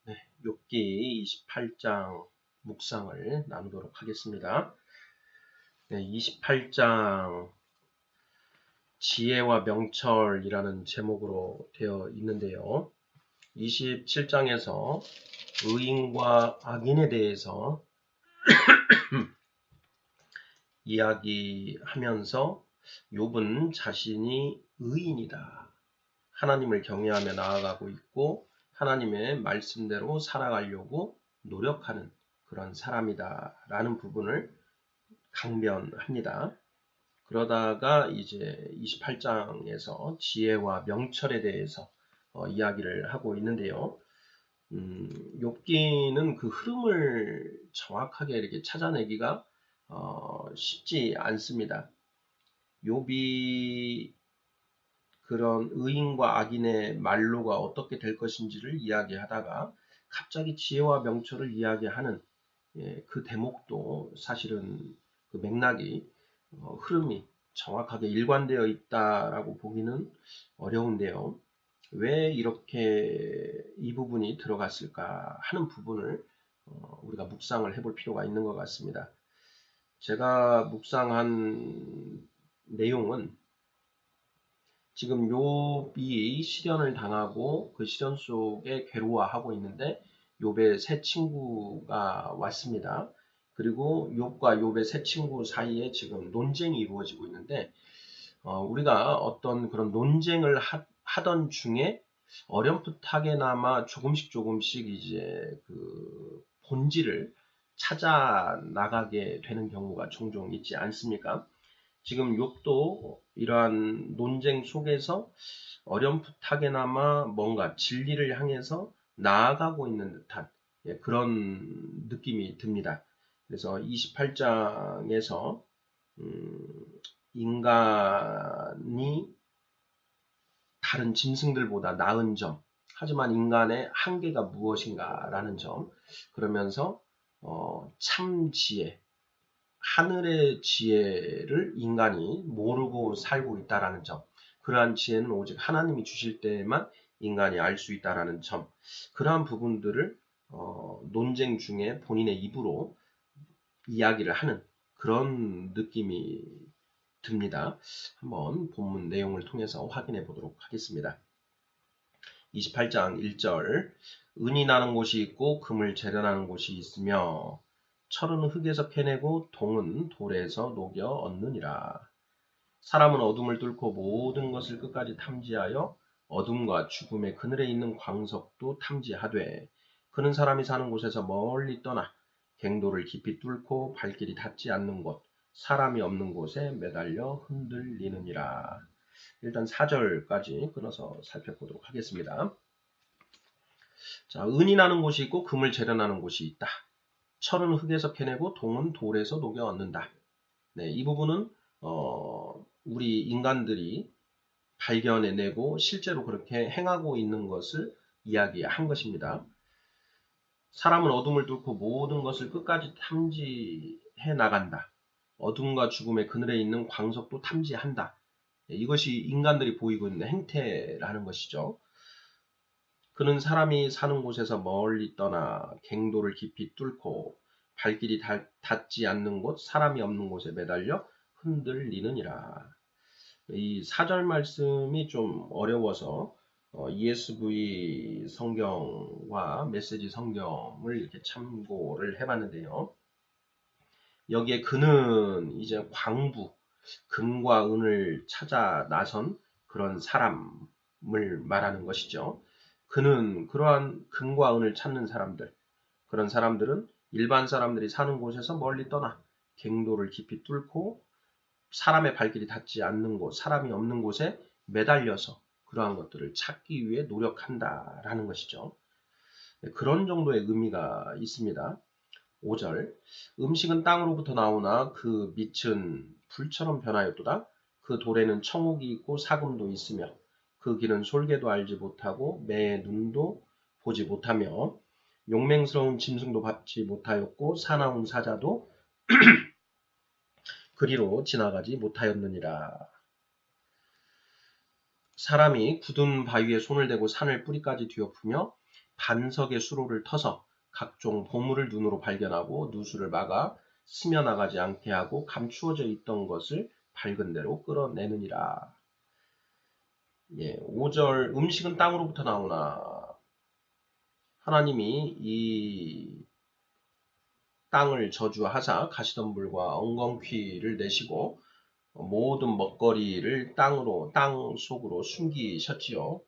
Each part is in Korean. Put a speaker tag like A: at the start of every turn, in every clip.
A: 네, 욥기 28장 묵상을 나누도록 하겠습니다. 네, 28장 지혜와 명철이라는 제목으로 되어 있는데요. 27장에서 의인과 악인에 대해서 이야기하면서 욥은 자신이 의인이다. 하나님을 경외하며 나아가고 있고 하나님의 말씀대로 살아가려고 노력하는 그런 사람이다 라는 부분을 강변합니다. 그러다가 이제 28장에서 지혜와 명철에 대해서 이야기를 하고 있는데요. 욥기는 그 흐름을 정확하게 이렇게 찾아내기가 쉽지 않습니다. 욥이 그런 의인과 악인의 말로가 어떻게 될 것인지를 이야기하다가 갑자기 지혜와 명철을 이야기하는 그 대목도 사실은 그 맥락이 흐름이 정확하게 일관되어 있다라고 보기는 어려운데요. 왜 이렇게 이 부분이 들어갔을까 하는 부분을 우리가 묵상을 해볼 필요가 있는 것 같습니다. 제가 묵상한 내용은 지금 욥이 시련을 당하고 그 시련 속에 괴로워하고 있는데 욥의 세 친구가 왔습니다. 그리고 욥과 욥의 세 친구 사이에 지금 논쟁이 이루어지고 있는데 우리가 어떤 그런 논쟁을 하던 중에 어렴풋하게나마 조금씩 이제 그 본질을 찾아 나가게 되는 경우가 종종 있지 않습니까? 지금 욥도 이러한 논쟁 속에서 어렴풋하게나마 뭔가 진리를 향해서 나아가고 있는 듯한 그런 느낌이 듭니다. 그래서 28장에서 인간이 다른 짐승들보다 나은 점, 하지만 인간의 한계가 무엇인가라는 점, 그러면서 참 지혜, 하늘의 지혜를 인간이 모르고 살고 있다라는 점, 그러한 지혜는 오직 하나님이 주실 때에만 인간이 알 수 있다라는 점, 그러한 부분들을 논쟁 중에 본인의 입으로 이야기를 하는 그런 느낌이 듭니다. 한번 본문 내용을 통해서 확인해 보도록 하겠습니다. 28장 1절 은이 나는 곳이 있고 금을 재련하는 곳이 있으며 철은 흙에서 캐내고 동은 돌에서 녹여 얻느니라. 사람은 어둠을 뚫고 모든 것을 끝까지 탐지하여 어둠과 죽음의 그늘에 있는 광석도 탐지하되 그는 사람이 사는 곳에서 멀리 떠나 갱도를 깊이 뚫고 발길이 닿지 않는 곳 사람이 없는 곳에 매달려 흔들리느니라. 일단 4절까지 끊어서 살펴보도록 하겠습니다. 자, 은이 나는 곳이 있고 금을 재련하는 곳이 있다. 철은 흙에서 캐내고 동은 돌에서 녹여 얻는다. 네, 이 부분은 우리 인간들이 발견해내고 실제로 그렇게 행하고 있는 것을 이야기한 것입니다. 사람은 어둠을 뚫고 모든 것을 끝까지 탐지해 나간다. 어둠과 죽음의 그늘에 있는 광석도 탐지한다. 이것이 인간들이 보이고 있는 행태라는 것이죠. 그는 사람이 사는 곳에서 멀리 떠나 갱도를 깊이 뚫고 발길이 닿지 않는 곳, 사람이 없는 곳에 매달려 흔들리느니라. 이 4절 말씀이 좀 어려워서 ESV 성경과 메시지 성경을 이렇게 참고를 해봤는데요. 여기에 그는 이제 광부, 금과 은을 찾아 나선 그런 사람을 말하는 것이죠. 그는 그러한 금과 은을 찾는 사람들, 그런 사람들은 일반 사람들이 사는 곳에서 멀리 떠나 갱도를 깊이 뚫고 사람의 발길이 닿지 않는 곳, 사람이 없는 곳에 매달려서 그러한 것들을 찾기 위해 노력한다라는 것이죠. 그런 정도의 의미가 있습니다. 5절 음식은 땅으로부터 나오나 그 밑은 불처럼 변하였도다. 그 돌에는 청옥이 있고 사금도 있으며 그 길은 솔개도 알지 못하고 매의 눈도 보지 못하며 용맹스러운 짐승도 밟지 못하였고 사나운 사자도 그리로 지나가지 못하였느니라. 사람이 굳은 바위에 손을 대고 산을 뿌리까지 뒤엎으며 반석의 수로를 터서 각종 보물을 눈으로 발견하고 누수를 막아 스며나가지 않게 하고 감추어져 있던 것을 밝은 대로 끌어내느니라. 5절 음식은 땅으로부터 나오나 하나님이 이 땅을 저주하사 가시덤불과 엉겅퀴를 내시고 모든 먹거리를 땅 속으로 숨기셨지요.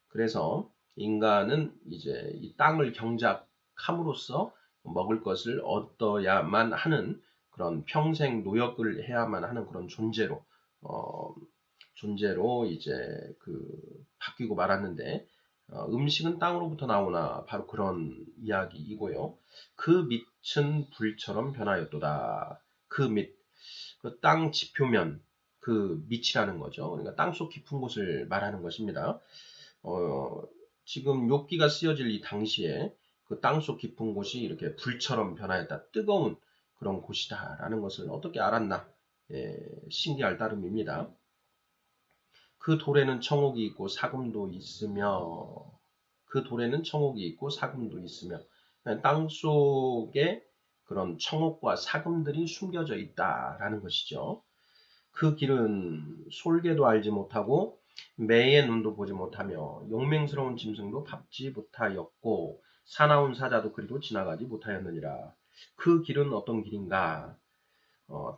A: 그래서 인간은 이제 이 땅을 경작함으로써 먹을 것을 얻어야만 하는 그런 평생 노역을 해야만 하는 그런 존재로 이제 바뀌고 말았는데, 음식은 땅으로부터 나오나 바로 그런 이야기이고요. 그 밑은 불처럼 변하였도다. 그 밑, 그 땅 지표면 그 밑이라는 거죠. 그러니까 땅속 깊은 곳을 말하는 것입니다. 지금 욥기가 쓰여질 이 당시에 그 땅속 깊은 곳이 이렇게 불처럼 변하였다. 뜨거운 그런 곳이다라는 것을 어떻게 알았나? 신기할 따름입니다. 그 돌에는 청옥이 있고 사금도 있으며 땅 속에 그런 청옥과 사금들이 숨겨져 있다라는 것이죠. 그 길은 솔개도 알지 못하고 매의 눈도 보지 못하며 용맹스러운 짐승도 밟지 못하였고 사나운 사자도 그리로 지나가지 못하였느니라. 그 길은 어떤 길인가?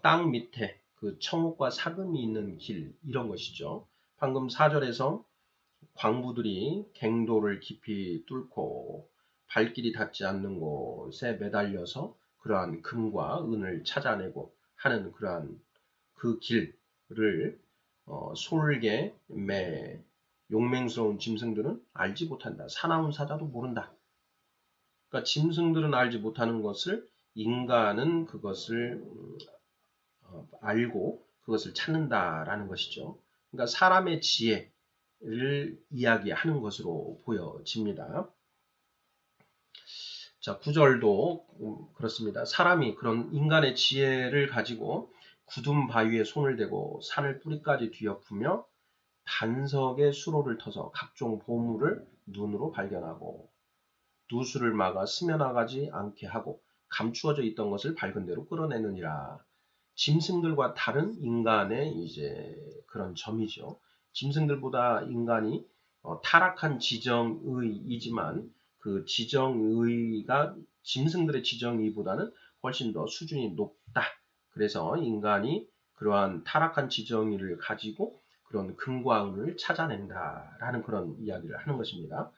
A: 땅 밑에 그 청옥과 사금이 있는 길, 이런 것이죠. 방금 4절에서 광부들이 갱도를 깊이 뚫고 발길이 닿지 않는 곳에 매달려서 그러한 금과 은을 찾아내고 하는 그러한 그 길을 솔개, 매, 용맹스러운 짐승들은 알지 못한다. 사나운 사자도 모른다. 그러니까 짐승들은 알지 못하는 것을 인간은 그것을 알고 그것을 찾는다라는 것이죠. 그러니까 사람의 지혜를 이야기하는 것으로 보여집니다. 자, 9절도 그렇습니다. 사람이 그런 인간의 지혜를 가지고 굳은 바위에 손을 대고 산을 뿌리까지 뒤엎으며 반석의 수로를 터서 각종 보물을 눈으로 발견하고 누수를 막아 스며나가지 않게 하고 감추어져 있던 것을 밝은 대로 끌어내느니라. 짐승들과 다른 인간의 이제 그런 점이죠. 짐승들보다 인간이 타락한 지정의이지만 그 지정의가 짐승들의 지정의보다는 훨씬 더 수준이 높다. 그래서 인간이 그러한 타락한 지정의를 가지고 그런 금과 은을 찾아낸다라는 그런 이야기를 하는 것입니다.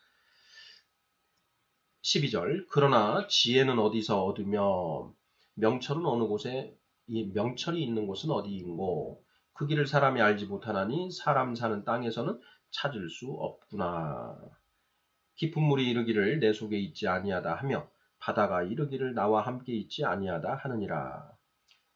A: 12절 그러나 지혜는 어디서 얻으며 명철은 어느 곳에 이 명철이 있는 곳은 어디인고 그 길을 사람이 알지 못하나니 사람 사는 땅에서는 찾을 수 없구나. 깊은 물이 이르기를 내 속에 있지 아니하다 하며 바다가 이르기를 나와 함께 있지 아니하다 하느니라.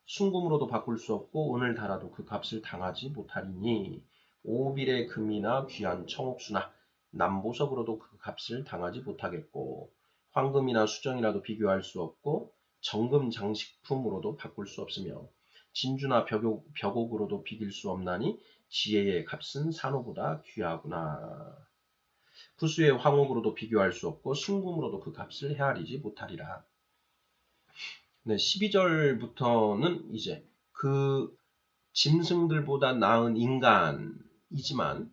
A: 순금으로도 바꿀 수 없고 은을 달아도 그 값을 당하지 못하리니 오빌의 금이나 귀한 청옥수나 남보석으로도 그 값을 당하지 못하겠고 황금이나 수정이라도 비교할 수 없고 정금 장식품으로도 바꿀 수 없으며 진주나 벽옥으로도 비길 수 없나니 지혜의 값은 산호보다 귀하구나. 구수의 황옥으로도 비교할 수 없고 순금으로도 그 값을 헤아리지 못하리라. 네, 12절부터는 이제 그 짐승들보다 나은 인간이지만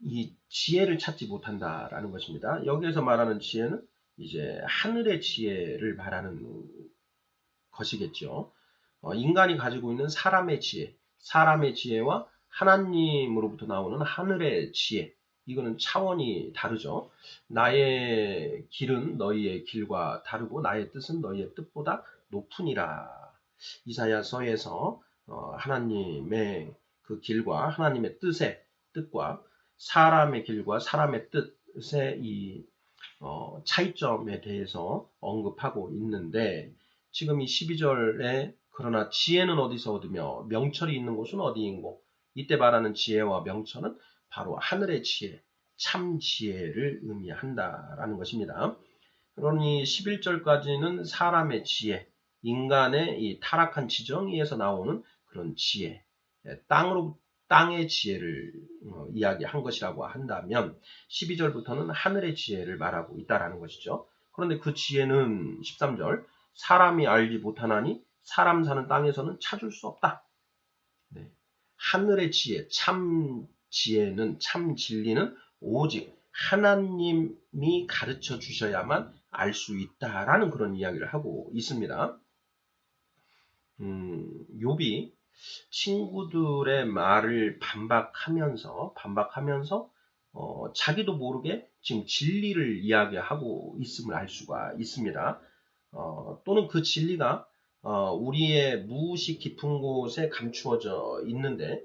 A: 이 지혜를 찾지 못한다라는 것입니다. 여기에서 말하는 지혜는 이제 하늘의 지혜를 말하는 것이겠죠. 인간이 가지고 있는 사람의 지혜와 하나님으로부터 나오는 하늘의 지혜, 이거는 차원이 다르죠. 나의 길은 너희의 길과 다르고 나의 뜻은 너희의 뜻보다 높으니라. 이사야서에서 하나님의 그 길과 하나님의 뜻과 사람의 길과 사람의 뜻의 이 차이점에 대해서 언급하고 있는데 지금 이 12절에 그러나 지혜는 어디서 얻으며 명철이 있는 곳은 어디인고 이때 말하는 지혜와 명철은 바로 하늘의 지혜, 참 지혜를 의미한다라는 것입니다. 그러니 11절까지는 사람의 지혜, 인간의 이 타락한 지정의에서 나오는 그런 지혜, 땅의 지혜를 이야기한 것이라고 한다면 12절부터는 하늘의 지혜를 말하고 있다라는 것이죠. 그런데 그 지혜는 13절 사람이 알지 못하나니 사람 사는 땅에서는 찾을 수 없다. 네. 하늘의 지혜, 참 지혜는 참 진리는 오직 하나님이 가르쳐 주셔야만 알 수 있다라는 그런 이야기를 하고 있습니다. 욥이 친구들의 말을 반박하면서 자기도 모르게 지금 진리를 이야기하고 있음을 알 수가 있습니다. 또는 그 진리가 우리의 무의식 깊은 곳에 감추어져 있는데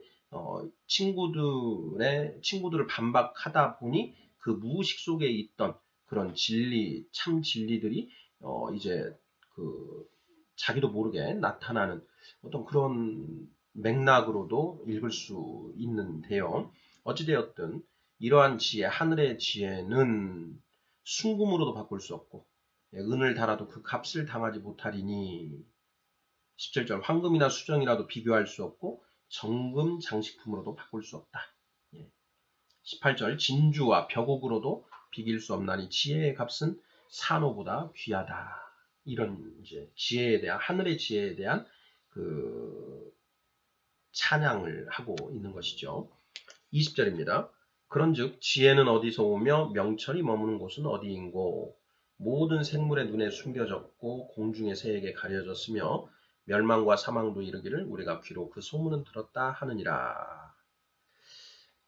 A: 친구들을 반박하다 보니 그 무의식 속에 있던 그런 진리, 참 진리들이 이제 그 자기도 모르게 나타나는 어떤 그런 맥락으로도 읽을 수 있는데요. 어찌되었든 이러한 지혜, 하늘의 지혜는 순금으로도 바꿀 수 없고 은을 달아도 그 값을 당하지 못하리니 17절 황금이나 수정이라도 비교할 수 없고 정금 장식품으로도 바꿀 수 없다. 18절 진주와 벽옥으로도 비길 수 없나니 지혜의 값은 산호보다 귀하다. 이런 이제 지혜에 대한 하늘의 지혜에 대한 그 찬양을 하고 있는 것이죠. 20절입니다. 그런즉 지혜는 어디서 오며 명철이 머무는 곳은 어디인고 모든 생물의 눈에 숨겨졌고 공중의 새에게 가려졌으며 멸망과 사망도 이르기를 우리가 귀로 그 소문은 들었다 하느니라.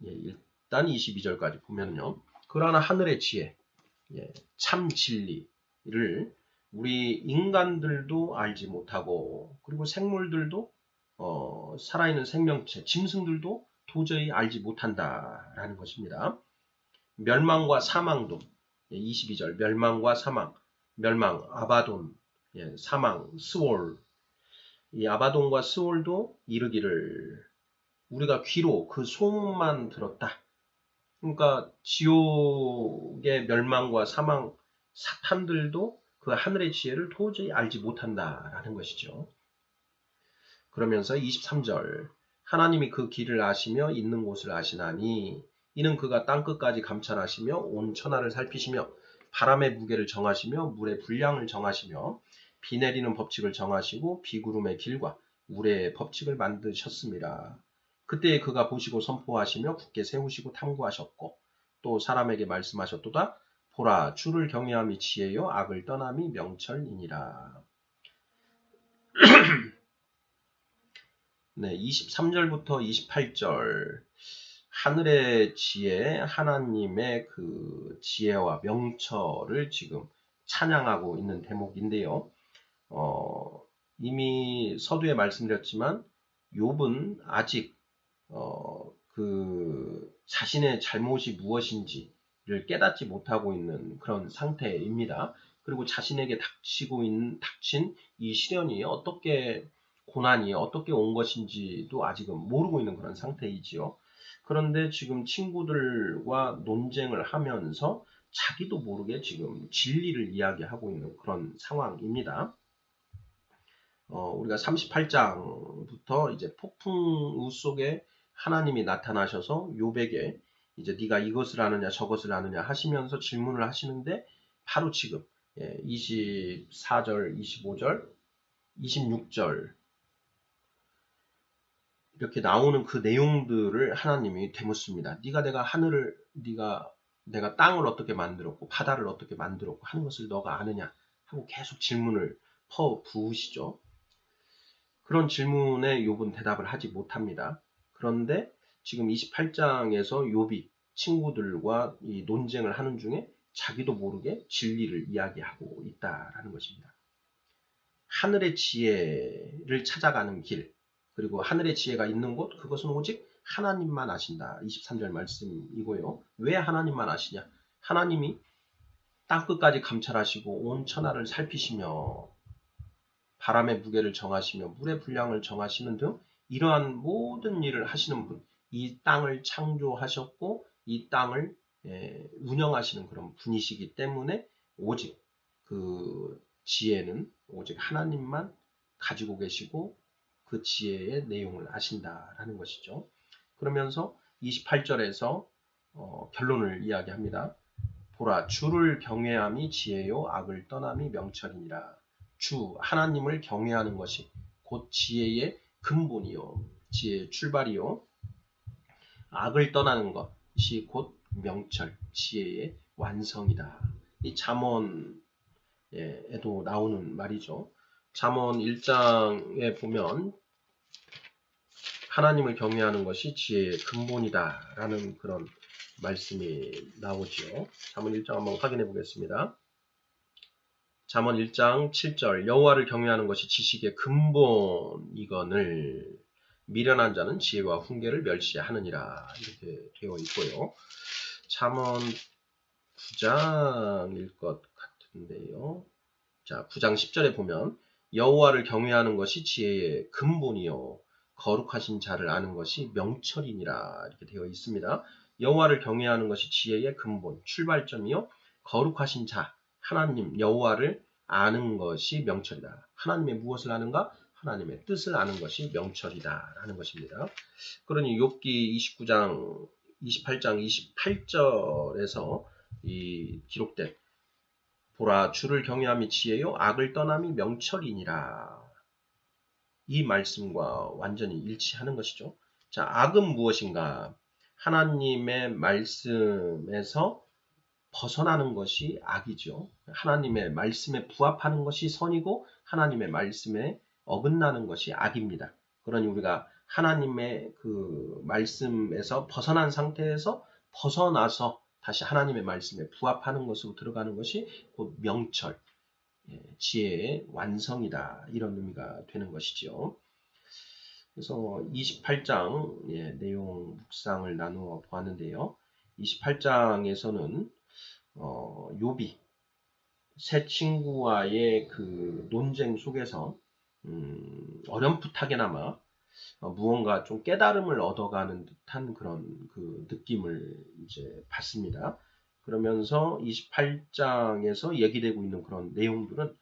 A: 일단 22절까지 보면요. 그러나 하늘의 지혜, 참 진리를 우리 인간들도 알지 못하고 그리고 생물들도 살아있는 생명체, 짐승들도 도저히 알지 못한다라는 것입니다. 멸망과 사망도 22절 멸망과 사망, 멸망, 아바돈, 사망, 스올 이 아바돈과 스올도 이르기를 우리가 귀로 그 소문만 들었다. 그러니까 지옥의 멸망과 사망, 사탄들도 그 하늘의 지혜를 도저히 알지 못한다라는 것이죠. 그러면서 23절 하나님이 그 길을 아시며 있는 곳을 아시나니 이는 그가 땅끝까지 감찰하시며 온 천하를 살피시며 바람의 무게를 정하시며 물의 분량을 정하시며 비 내리는 법칙을 정하시고 비구름의 길과 우레의 법칙을 만드셨습니다. 그때에 그가 보시고 선포하시며 굳게 세우시고 탐구하셨고 또 사람에게 말씀하셨도다. 보라 주를 경외함이 지혜요 악을 떠남이 명철이니라. 네, 23절부터 28절 하늘의 지혜, 하나님의 그 지혜와 명철을 지금 찬양하고 있는 대목인데요. 이미 서두에 말씀드렸지만 욥은 아직 그 자신의 잘못이 무엇인지를 깨닫지 못하고 있는 그런 상태입니다. 그리고 자신에게 닥친 이 시련이 고난이 어떻게 온 것인지도 아직은 모르고 있는 그런 상태이지요. 그런데 지금 친구들과 논쟁을 하면서 자기도 모르게 지금 진리를 이야기하고 있는 그런 상황입니다. 우리가 38장부터 이제 폭풍우 속에 하나님이 나타나셔서 욥에게 이제 네가 이것을 아느냐 저것을 아느냐 하시면서 질문을 하시는데 바로 지금 24절, 25절, 26절 이렇게 나오는 그 내용들을 하나님이 되묻습니다. 내가 땅을 어떻게 만들었고 바다를 어떻게 만들었고 하는 것을 너가 아느냐 하고 계속 질문을 부으시죠. 그런 질문에 욥은 대답을 하지 못합니다. 그런데 지금 28장에서 욥이 친구들과 이 논쟁을 하는 중에 자기도 모르게 진리를 이야기하고 있다라는 것입니다. 하늘의 지혜를 찾아가는 길, 그리고 하늘의 지혜가 있는 곳, 그것은 오직 하나님만 아신다. 23절 말씀이고요. 왜 하나님만 아시냐? 하나님이 땅끝까지 감찰하시고 온 천하를 살피시며 바람의 무게를 정하시며 물의 분량을 정하시는 등 이러한 모든 일을 하시는 분, 이 땅을 창조하셨고 이 땅을 운영하시는 그런 분이시기 때문에 오직 그 지혜는 오직 하나님만 가지고 계시고 그 지혜의 내용을 아신다라는 것이죠. 그러면서 28절에서 결론을 이야기합니다. 보라, 주를 경외함이 지혜요 악을 떠남이 명철이니라. 주 하나님을 경외하는 것이 곧 지혜의 근본이요 지혜의 출발이요 악을 떠나는 것이 곧 명철 지혜의 완성이다. 이 잠언에도 나오는 말이죠. 잠언 1장에 보면 하나님을 경외하는 것이 지혜의 근본이다 라는 그런 말씀이 나오죠. 잠언 1장 한번 확인해 보겠습니다. 잠언 1장 7절 여호와를 경외하는 것이 지식의 근본이거늘 미련한 자는 지혜와 훈계를 멸시하느니라 이렇게 되어 있고요. 잠언 9장일 것 같은데요. 자, 9장 10절에 보면 여호와를 경외하는 것이 지혜의 근본이요 거룩하신 자를 아는 것이 명철이니라 이렇게 되어 있습니다. 여호와를 경외하는 것이 지혜의 근본, 출발점이요 거룩하신 자, 하나님 여호와를 아는 것이 명철이다. 하나님의 무엇을 아는가? 하나님의 뜻을 아는 것이 명철이다 라는 것입니다. 그러니 욥기 28장 28절에서 이 기록된 보라 주를 경외함이 지혜요 악을 떠남이 명철이니라. 이 말씀과 완전히 일치하는 것이죠. 자, 악은 무엇인가? 하나님의 말씀에서 벗어나는 것이 악이죠. 하나님의 말씀에 부합하는 것이 선이고 하나님의 말씀에 어긋나는 것이 악입니다. 그러니 우리가 하나님의 그 말씀에서 벗어난 상태에서 벗어나서 다시 하나님의 말씀에 부합하는 것으로 들어가는 것이 곧 명철, 지혜의 완성이다. 이런 의미가 되는 것이죠. 그래서 28장 내용 묵상을 나누어 보았는데요. 28장에서는 욥이 새 친구와의 그 논쟁 속에서 어렴풋하게나마 무언가 좀 깨달음을 얻어가는 듯한 그런 그 느낌을 이제 받습니다. 그러면서 28장에서 얘기되고 있는 그런 내용들은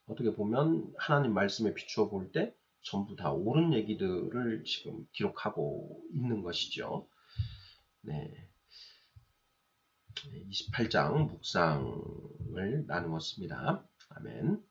A: 어떻게 보면 하나님 말씀에 비추어 볼 때 전부 다 옳은 얘기들을 지금 기록하고 있는 것이죠. 네. 28장 묵상을 나누었습니다. 아멘.